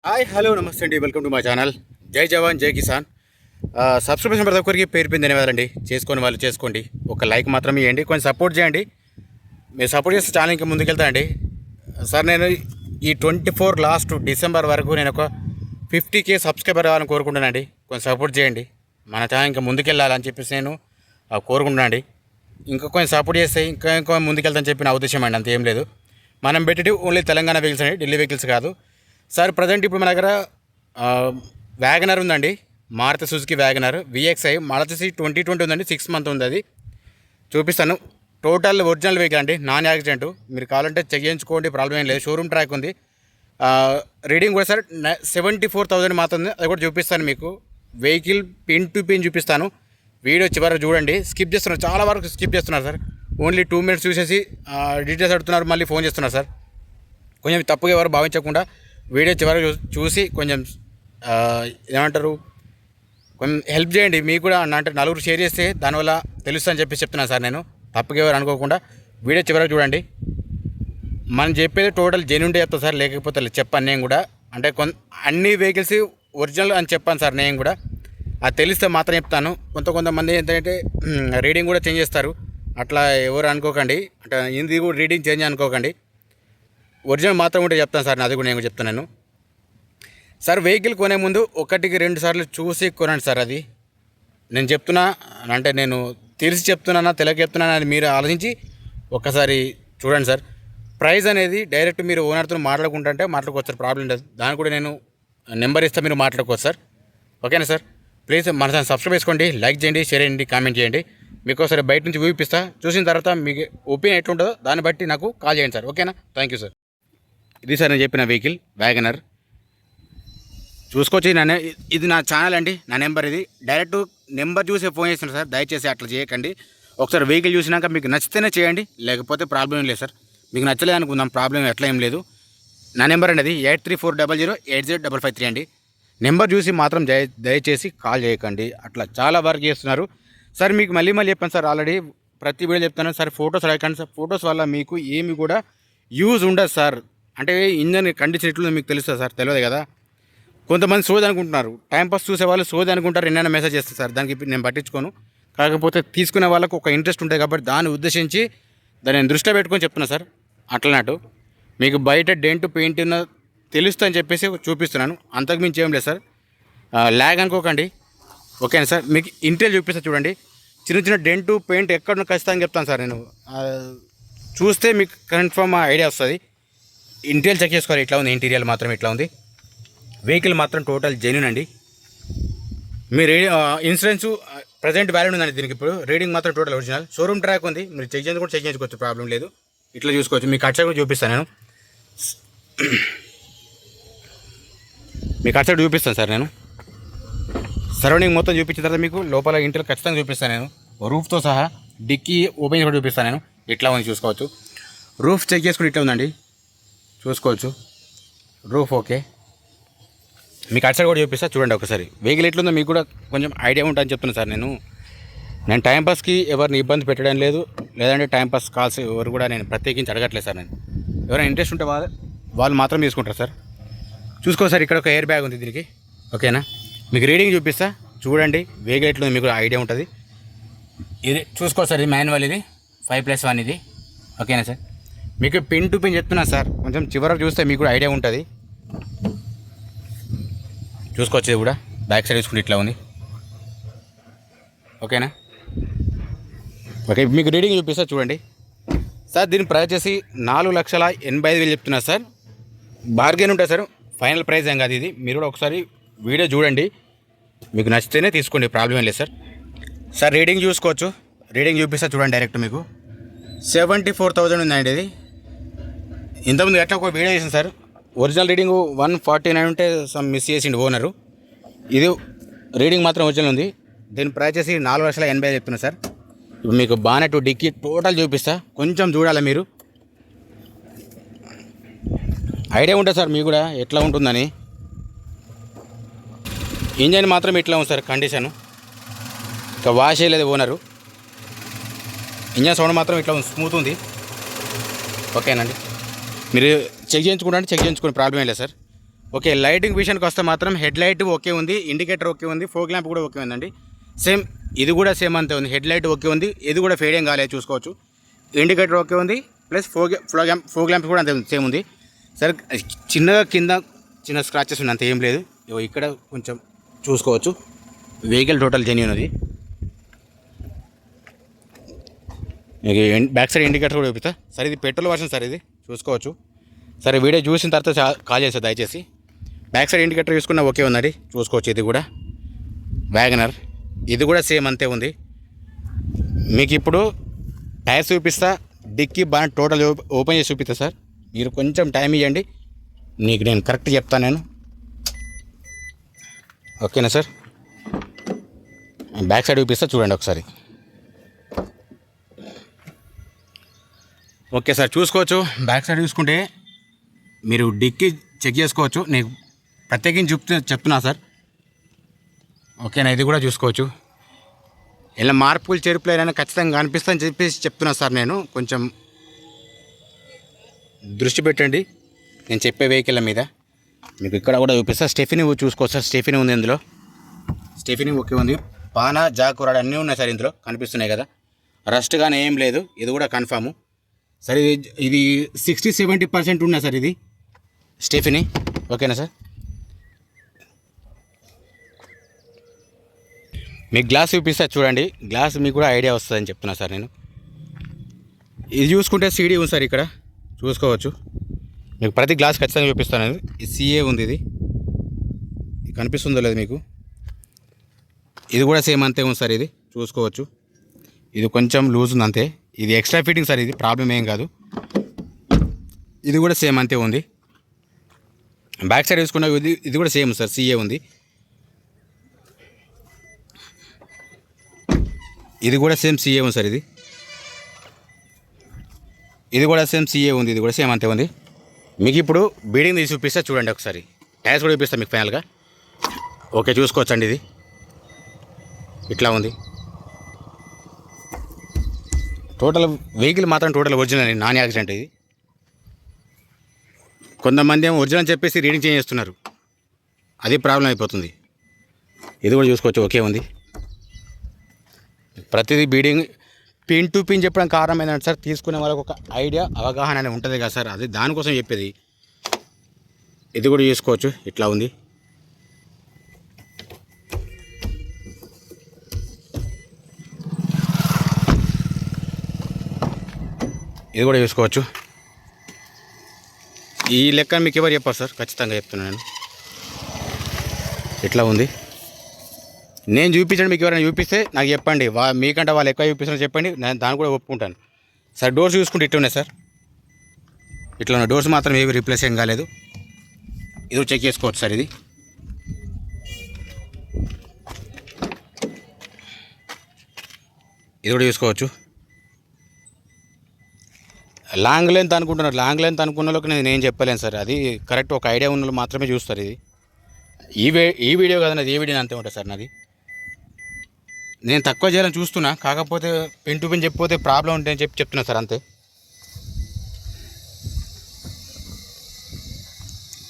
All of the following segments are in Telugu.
హాయ్ హలో నమస్తే అండి, వెల్కమ్ టు మై ఛానల్. జై జవాన్ జై కిసాన్. సబ్స్క్రిప్షన్ ప్రతి ఒక్కరికి పేరు పేరు ధన్యవాదాలండి. చేసుకొని వాళ్ళు చేసుకోండి, ఒక లైక్ మాత్రమే ఇవ్వండి, కొంచెం సపోర్ట్ చేయండి. మీరు సపోర్ట్ చేస్తే ఛానల్ ఇంకా ముందుకెళ్తానండి. సార్ నేను ఈ 24 లాస్ట్ డిసెంబర్ వరకు నేను ఒక 50K సబ్స్క్రైబర్ అవ్వాలని కోరుకుంటున్నానండి. కొంచెం సపోర్ట్ చేయండి, మన ఛానల్ ఇంకా ముందుకెళ్ళాలని చెప్పేసి నేను కోరుకుంటున్నానండి. ఇంకా కొంచెం సపోర్ట్ చేస్తే ఇంకా ముందుకెళ్తానని చెప్పి నా ఉద్దేశం అండి, అంతేం లేదు. మనం పెట్టేది ఓన్లీ తెలంగాణ వెహికల్స్ అండి, ఢిల్లీ వెహికల్స్ కాదు. సార్ ప్రజెంట్ ఇప్పుడు మన దగ్గర వ్యాగనర్ ఉందండి, Maruti Suzuki Wagon R VXI model వచ్చేసి 2020 ఉందండి, 6 month ఉంది. అది చూపిస్తాను. టోటల్ ఒరిజినల్ వెహికల్ అండి, నాన్ యాక్సిడెంట్. మీరు కావాలంటే చెక్ చేయించుకోండి, ప్రాబ్లం ఏం లేదు. షోరూమ్ ట్రాక్ ఉంది. రీడింగ్ కూడా సార్ 74,000 మాత్రం ఉంది, అది కూడా చూపిస్తాను మీకు. వెహికల్ పిన్ టు పిన్ చూపిస్తాను. వీడియో చివరకు చూడండి. స్కిప్ చేస్తున్నారు, చాలా వరకు స్కిప్ చేస్తున్నారు సార్. ఓన్లీ 2 minutes చూసేసి డీటెయిల్స్ అడుగుతున్నారు, మళ్ళీ ఫోన్ చేస్తున్నారు సార్. కొంచెం తప్పుగా ఎవరు భావించకుండా వీడియో చివరకు చూసి కొంచెం ఏమంటారు, కొంచెం హెల్ప్ చేయండి. మీకు కూడా అంటే నలుగురు షేర్ చేస్తే దానివల్ల తెలుస్తుందని చెప్పి చెప్తున్నాను సార్. నేను తప్పుగా ఎవరు అనుకోకుండా వీడియో చివరకు చూడండి. మనం చెప్పేది టోటల్ జెన్యూన్ చెప్తాను సార్, లేకపోతే చెప్పాను నేను కూడా. అంటే అన్ని వెహికల్స్ ఒరిజినల్ అని చెప్పాను సార్ నేను కూడా. అది తెలిస్తే మాత్రం చెప్తాను. కొంతమంది ఏంటంటే రీడింగ్ కూడా చేంజ్ చేస్తారు, అట్లా ఎవరు అనుకోకండి. అంటే ఇది కూడా రీడింగ్ చేంజ్ అనుకోకండి, ఒరిజినల్ మాత్రం ఉంటే చెప్తాను సార్. అది కూడా నేను చెప్తున్నాను సార్. వెహికల్ కొనే ముందు 1-2 సార్లు చూసి కొనండి సార్. అది నేను చెప్తున్నా, అంటే నేను తెలిసి చెప్తున్నానా తెలియక చెప్తున్నానా అని మీరు ఆలోచించి ఒక్కసారి చూడండి సార్. ప్రైస్ అనేది డైరెక్ట్ మీరు ఓనర్తో మాట్లాడుకుంటుంటే మాట్లాడుకోవచ్చు సార్, ప్రాబ్లం లేదు. దానికి కూడా నేను నెంబర్ ఇస్తే మీరు మాట్లాడుకోవచ్చు సార్. ఓకేనా సార్? ప్లీజ్ మన ఛానల్ సబ్స్క్రైబ్ చేసుకోండి, లైక్ చేయండి, షేర్ చేయండి, కామెంట్ చేయండి. మీకు ఒకసారి బయట నుంచి చూపిస్తా, చూసిన తర్వాత మీకు ఒపీనియన్ ఎట్లుంటుందో దాన్ని బట్టి నాకు కాల్ చేయండి సార్. ఓకేనా? Thank you sir. ఇది సార్ నేను చెప్పిన వెహికల్ వ్యాగనర్. చూసుకోవచ్చు. ఇది నా ఛానల్ అండి, నా నెంబర్ ఇది. డైరెక్ట్ నెంబర్ చూసి ఫోన్ చేస్తున్నారు సార్, దయచేసి అట్లా చేయకండి. ఒకసారి వెహికల్ చూసినాక మీకు నచ్చితేనే చేయండి, లేకపోతే ప్రాబ్లం ఏం లేదు సార్. మీకు నచ్చలేదు అనుకుందాం, ప్రాబ్లం ఎట్లా ఏం లేదు. నా నెంబర్ అండి అది 8340080553 అండి. నెంబర్ చూసి మాత్రం దయచేసి కాల్ చేయకండి. అట్లా చాలా వర్క్ చేస్తున్నారు సార్. మీకు మళ్ళీ చెప్పాను సార్, ఆల్రెడీ ప్రతి వీడియో చెప్తాను సార్. ఫొటోస్ అడగండి సార్, ఫొటోస్ వల్ల మీకు ఏమి కూడా యూజ్ ఉండదు సార్. అంటే ఇంజన్ కండిషన్ ఎట్లుందో మీకు తెలుస్తుంది సార్, తెలియదు కదా. కొంతమంది సోది అనుకుంటున్నారు, టైంపాస్ చూసే వాళ్ళు సోది అనుకుంటారు, ఎన్నైనా మెసేజ్ చేస్తారు సార్. దానికి నేను పట్టించుకోను. కాకపోతే తీసుకునే వాళ్ళకు ఒక ఇంట్రెస్ట్ ఉంటుంది కాబట్టి దాన్ని ఉద్దేశించి దాన్ని దృష్టిలో పెట్టుకొని చెప్తున్నా సార్. అట్లనట్టు మీకు బయట డెంట్ పెయింట్ తెలుస్తా అని చెప్పేసి చూపిస్తున్నాను, అంతకుమించి ఏం లేదు సార్. ల్యాగ్ అనుకోకండి, ఓకేనా సార్? మీకు ఇంటీరియర్ చూపిస్తా చూడండి. చిన్న డెంటు పెయింట్ ఎక్కడ ఖచ్చితంగా చెప్తాను సార్. నేను చూస్తే మీకు కన్ఫర్మ్ ఐడియా వస్తుంది. ఇంటీరియర్ చెక్ చేసుకోవాలి, ఇట్లా ఉంది. ఇంటీరియర్ మాత్రం ఇట్లా ఉంది. వెహికల్ మాత్రం టోటల్ జెన్యూన్ అండి. మీరు ఇన్సూరెన్స్ ప్రజెంట్ వ్యాలిడ్ ఉందండి దీనికి. ఇప్పుడు రీడింగ్ మాత్రం టోటల్ ఒరిజినల్. షోరూమ్ ట్రాక్ ఉంది, మీరు చెక్ చేసి కూడా చెక్ చేసుకోవచ్చు, ప్రాబ్లం లేదు. ఇట్లా చూసుకోవచ్చు. మీకు అచ్చ కూడా చూపిస్తాను నేను, మీకు అచ్చ చూపిస్తాను సార్. నేను సరౌండింగ్ మొత్తం చూపించిన తర్వాత మీకు లోపల ఇంటిలో ఖచ్చితంగా చూపిస్తాను నేను, రూఫ్తో సహా. డిక్కీ ఓపెన్ కూడా చూపిస్తాను నేను. ఇట్లా ఉంది, చూసుకోవచ్చు. రూఫ్ చెక్ చేసుకుని ఇట్లా ఉందండి, చూసుకోవచ్చు. Roof okay. మీకు అటు సైడ్ కూడా చూపిస్తా చూడండి ఒకసారి. వెహికల్ ఎట్లుందో మీకు కూడా కొంచెం ఐడియా ఉంటుందని చెప్తున్నాను సార్. నేను టైంపాస్కి ఎవరిని ఇబ్బంది పెట్టడం లేదు, లేదంటే టైంపాస్ కాల్స్ ఎవరు కూడా నేను ప్రత్యేకించి అడగట్లేదు సార్. నేను ఎవరైనా ఇంట్రెస్ట్ ఉంటే వాళ్ళు మాత్రం తీసుకుంటారు సార్. చూసుకో సార్, ఇక్కడ ఒక ఎయిర్ బ్యాగ్ ఉంది దీనికి, ఓకేనా? మీకు రీడింగ్ చూపిస్తా చూడండి. వెహికల్ ఎట్లుంది మీకు ఐడియా ఉంటుంది. ఇది చూసుకో సార్, ఇది మాన్యువల్, ఇది 5+1 ఇది, ఓకేనా సార్? మీకు పిన్ టు పిన్ చెప్తున్నా సార్, కొంచెం చివరకు చూస్తే మీకు కూడా ఐడియా ఉంటుంది. చూసుకోవచ్చు. ఇది కూడా బ్యాక్ సైడ్ చూసుకుంటే ఇట్లా ఉంది, ఓకేనా? ఓకే, మీకు రీడింగ్ చూపిస్తా చూడండి సార్. దీని ప్రైస్ వచ్చేసి 4,85,000 చెప్తున్నా సార్. బార్గెన్ ఉంటుంది సార్, ఫైనల్ ప్రైస్ ఏం కాదు ఇది. మీరు కూడా ఒకసారి వీడియో చూడండి, మీకు నచ్చితేనే తీసుకోండి, ప్రాబ్లం ఏం లేదు సార్. సార్ రీడింగ్ చూసుకోవచ్చు, రీడింగ్ చూపిస్తా చూడండి. డైరెక్ట్ మీకు 74,000 ఉందండి ఇది. ఇంతకుముందు ఎట్లా ఒక వీడియో చేసింది సార్. ఒరిజినల్ రీడింగ్ 149 ఉంటే సమ్ మిస్ చేసిండు ఓనరు. ఇది రీడింగ్ మాత్రం ఒరిజినల్ ఉంది. దీని ప్రైస్ చేసి 4,80,000 చెప్తున్నా సార్. ఇప్పుడు మీకు బానెట్ డిక్కీ టోటల్ చూపిస్తా, కొంచెం చూడాలి మీరు. ఐడియా ఉంటుంది సార్ మీకు కూడా ఎట్లా ఉంటుందని. ఇంజన్ మాత్రం ఇట్లా ఉంది సార్ కండిషను, ఇంకా వాష్ చేయలేదు ఓనరు. ఇంజన్ సౌండ్ మాత్రం ఇట్లా స్మూత్ ఉంది, ఓకేనండి? మీరు చెక్ చేయించుకుంటే చెక్ చేయించుకునే ప్రాబ్లం ఏం లేదు సార్. ఓకే, లైటింగ్ విషయానికి వస్తే మాత్రం హెడ్ లైట్ ఓకే ఉంది, ఇండికేటర్ ఓకే ఉంది, ఫోగ్ ల్యాంప్ కూడా ఓకే ఉందండి. సేమ్ ఇది కూడా సేమ్ అంతే ఉంది. హెడ్ లైట్ ఓకే ఉంది, ఇది కూడా ఫేడ్ ఏం కాలేదు చూసుకోవచ్చు. ఇండికేటర్ ఓకే ఉంది, ప్లస్ ఫోగ్ ల్యాంప్ కూడా అంతే సేమ్ ఉంది. సరే చిన్నగా కింద చిన్న స్క్రాచెస్ ఉన్నాయి, అంత ఏం లేదు. ఇక్కడ కొంచెం చూసుకోవచ్చు. వెహికల్ టోటల్ జెన్యూన్ అది. బ్యాక్ సైడ్ ఇండికేటర్ కూడా చూపిస్తా సార్. ఇది పెట్రోల్ వర్షన్ సార్, ఇది చూసుకోవచ్చు. సరే వీడియో చూసిన తర్వాత కాల్ చేస్తారు దయచేసి. బ్యాక్ సైడ్ ఇండికేటర్ చూసుకున్నా ఓకే ఉందండి, చూసుకోవచ్చు. ఇది కూడా వ్యాగనర్, ఇది కూడా సేమ్ అంతే ఉంది. మీకు ఇప్పుడు టైర్స్ చూపిస్తా, డిక్కీ బాగా టోటల్ ఓపెన్ చేసి చూపిస్తా సార్. మీరు కొంచెం టైం ఇవ్వండి, నీకు నేను కరెక్ట్ చెప్తాను నేను. ఓకేనా సార్? బ్యాక్ సైడ్ చూపిస్తా చూడండి ఒకసారి. ఓకే సార్, చూసుకోవచ్చు. బ్యాక్ సైడ్ చూసుకుంటే మీరు డిక్కీ చెక్ చేసుకోవచ్చు. నేను ప్రత్యేకించి చెప్తున్నా సార్. ఓకేనా? ఇది కూడా చూసుకోవచ్చు. ఇలా మార్పులు చేర్పులు ఏదైనా ఖచ్చితంగా కనిపిస్తాయని చెప్పేసి చెప్తున్నా సార్. నేను కొంచెం దృష్టి పెట్టండి నేను చెప్పే వెహికల్ మీద. మీకు ఇక్కడ కూడా చూపిస్తా. స్టెఫినీ చూసుకోవచ్చు సార్. స్టెఫినీ ఉంది ఇందులో, స్టెఫినీ ఓకే ఉంది. పానా జాకురాడు అన్నీ ఉన్నాయి సార్ ఇందులో, కనిపిస్తున్నాయి కదా. రస్ట్ కానీ ఏం లేదు, ఇది కూడా కన్ఫాము. సార్ ఇది 60-70% ఉన్నాయి సార్ ఇది స్టెఫినీ. ఓకేనా సార్? మీకు గ్లాస్ చూపిస్తా చూడండి. గ్లాస్ మీకు కూడా ఐడియా వస్తుందని చెప్తున్నా సార్ నేను. ఇది చూసుకుంటే సీడీ ఉంది సార్, ఇక్కడ చూసుకోవచ్చు. మీకు ప్రతి గ్లాస్ ఖచ్చితంగా చూపిస్తాను. ఇది సిఏ ఉంది, ఇది కనిపిస్తుందో లేదు మీకు. ఇది కూడా సేమ్ అంతే ఉంది సార్, ఇది చూసుకోవచ్చు. ఇది కొంచెం లూజ్ ఉంది అంతే. ఇది ఎక్స్ట్రా ఫిట్టింగ్ సార్, ఇది ప్రాబ్లం ఏం కాదు. ఇది కూడా సేమ్ అంతే ఉంది. బ్యాక్ సైడ్ చూసుకున్నా ఇది కూడా సేమ్ సార్, సిఏ ఉంది. ఇది కూడా సేమ్ సిఏ ఉంది సార్. ఇది కూడా సేమ్ సిఏ ఉంది, ఇది కూడా సేమ్ అంతే ఉంది. మీకు ఇప్పుడు బీడింగ్ తీసి చూపిస్తా చూడండి ఒకసారి. టైర్స్ కూడా చూపిస్తాను మీకు ఫైనల్గా. ఓకే, చూసుకోవచ్చండి. ఇది ఇట్లా ఉంది. టోటల్ వెహికల్ మాత్రం టోటల్ ఒరిజినల్, నాన్ యాక్సిడెంట్. ఇది కొంతమంది ఏమో ఒరిజినల్ చెప్పేసి రీడింగ్ చేంజ్ చేస్తున్నారు, అది ప్రాబ్లం అయిపోతుంది. ఇది కూడా చూసుకోవచ్చు, ఓకే ఉంది. ప్రతిదీ బీడింగ్ పిన్ టు పిన్ చెప్పడం కారణం ఏంటంటే సార్, తీసుకునే వాళ్ళకి ఒక ఐడియా అవగాహన అనేది ఉంటుంది కదా సార్, అది దానికోసం చెప్పేది. ఇది కూడా చూసుకోవచ్చు, ఇట్లా ఉంది. ఇది కూడా చూసుకోవచ్చు. ఈ లెక్క మీకు ఎవరు చెప్పారు సార్? ఖచ్చితంగా చెప్తున్నాను నేను. ఇట్లా ఉంది. నేను చూపించండి, మీకు ఎవరైనా చూపిస్తే నాకు చెప్పండి. మీకంటే వాళ్ళు ఎక్కువ చూపిస్తారో చెప్పండి, నేను దాన్ని కూడా ఒప్పుకుంటాను సార్. డోర్స్ చూసుకుంటే ఇట్లా ఉన్నాయి సార్, ఇట్లా ఉన్న డోర్స్ మాత్రం ఏవి రీప్లేస్ ఏం కాలేదు. ఇది చెక్ చేసుకోవచ్చు సార్. ఇది కూడా చూసుకోవచ్చు. లాంగ్ లెంత్ అనుకుంటున్నారు, లాంగ్ లెంత్ అనుకున్న వాళ్ళకి నేను చెప్పలేను సార్. అది కరెక్ట్ ఒక ఐడియా ఉన్న వాళ్ళు మాత్రమే చూస్తారు. ఇది ఈ వీడియో కదా నాది, ఏ వీడియో అంతే ఉంటుంది సార్ నాది. నేను తక్కువ చేయాలని చూస్తున్నా, కాకపోతే పిన్ టు పిన్ చెప్పిపోతే ప్రాబ్లం ఉంటుందని చెప్తున్నా సార్, అంతే.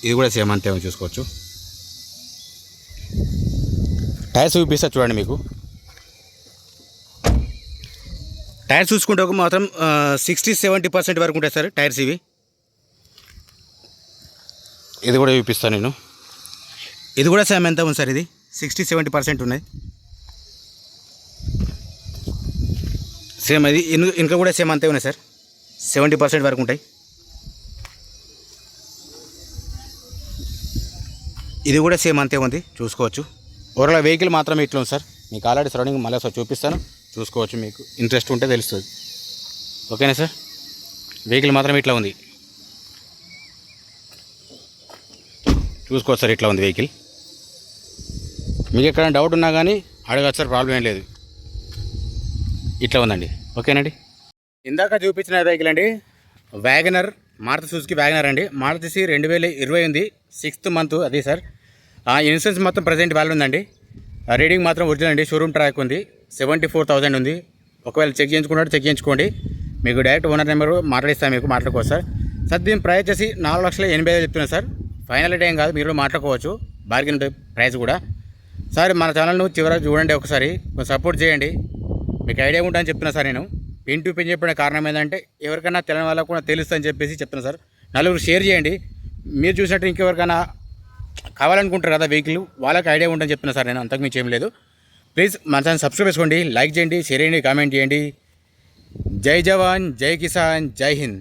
ఇది కూడా సేమ్ అంతే చూసుకోవచ్చు. టైర్స్ చూపిస్తా చూడండి మీకు. టైర్స్ చూసుకుంటే ఒక మాత్రం 60-70% వరకు ఉంటాయి సార్ టైర్స్ ఇవి. ఇది కూడా చూపిస్తాను నేను. ఇది కూడా సేమ్ ఎంత ఉంది సార్, ఇది 60-70% ఉన్నాయి సేమ్. ఇది ఇంకా కూడా సేమ్ అంతే ఉన్నాయి సార్, 70% వరకు ఉంటాయి. ఇది కూడా సేమ్ అంతే ఉంది, చూసుకోవచ్చు. ఓవరాల్ వెహికల్ మాత్రం ఇట్లా ఉంది సార్. మీకు ఆల్రెడీ సరౌండింగ్ మళ్ళీ సార్ చూపిస్తాను, చూసుకోవచ్చు. మీకు ఇంట్రెస్ట్ ఉంటే తెలుస్తుంది. ఓకేనా సార్? వెహికల్ మాత్రం ఇట్లా ఉంది, చూసుకోవచ్చు సార్. ఇట్లా ఉంది వెహికల్. మీకు ఎక్కడైనా డౌట్ ఉన్నా కానీ అడగచ్చు సార్, ప్రాబ్లం ఏం లేదు. ఇట్లా ఉందండి. ఓకేనండి. ఇందాక చూపించిన వెహికల్ అండి వ్యాగనర్, మారుతి సుజుకి వ్యాగనర్ అండి. మారుతి 2020 ఉంది, 6th మంత్ అది సార్. ఇన్సూరెన్స్ మొత్తం ప్రజెంట్ వాల్యూ ఉందండి. రీడింగ్ మాత్రం ఒరిజినల్ అండి, షోరూమ్ ట్రాక్ ఉంది. 74,000 ఉంది. ఒకవేళ చెక్ చేయించుకోండి. మీకు డైరెక్ట్ ఓనర్ నెంబర్ మాట్లాడిస్తాను, మీకు మాట్లాడుకోవచ్చు సార్. దీని ప్రైస్ వచ్చేసి 4,80,000 చెప్తున్నాను సార్. ఫైనల్ రేట్ ఏం కాదు, మీరు కూడా మాట్లాడుకోవచ్చు, బార్గెన్ ఉంటుంది ప్రైస్ కూడా. సార్ మన ఛానల్ను చివరికి చూడండి, ఒకసారి కొంచెం సపోర్ట్ చేయండి. మీకు ఐడియా ఉంటుందని చెప్తున్నా సార్. నేను పిన్ టు పిన్ చెప్పిన కారణం ఏంటంటే ఎవరికైనా తెలియని వాళ్ళకు కూడా తెలుస్తుందని చెప్పేసి చెప్తున్నా సార్. నలుగురు షేర్ చేయండి. మీరు చూసినట్టు ఇంకెవరికైనా కావాలనుకుంటారు కదా వెహికల్, వాళ్ళకి ఐడియా ఉంటుందని చెప్తున్నా సార్. నేను అంతకు మించి ఏం లేదు. ప్లీజ్ మన ఛానల్ సబ్స్క్రైబ్ చేసుకోండి, లైక్ చేయండి, షేర్ చేయండి, కామెంట్ చేయండి. జై జవాన్, జై కిసాన్, జై హింద్.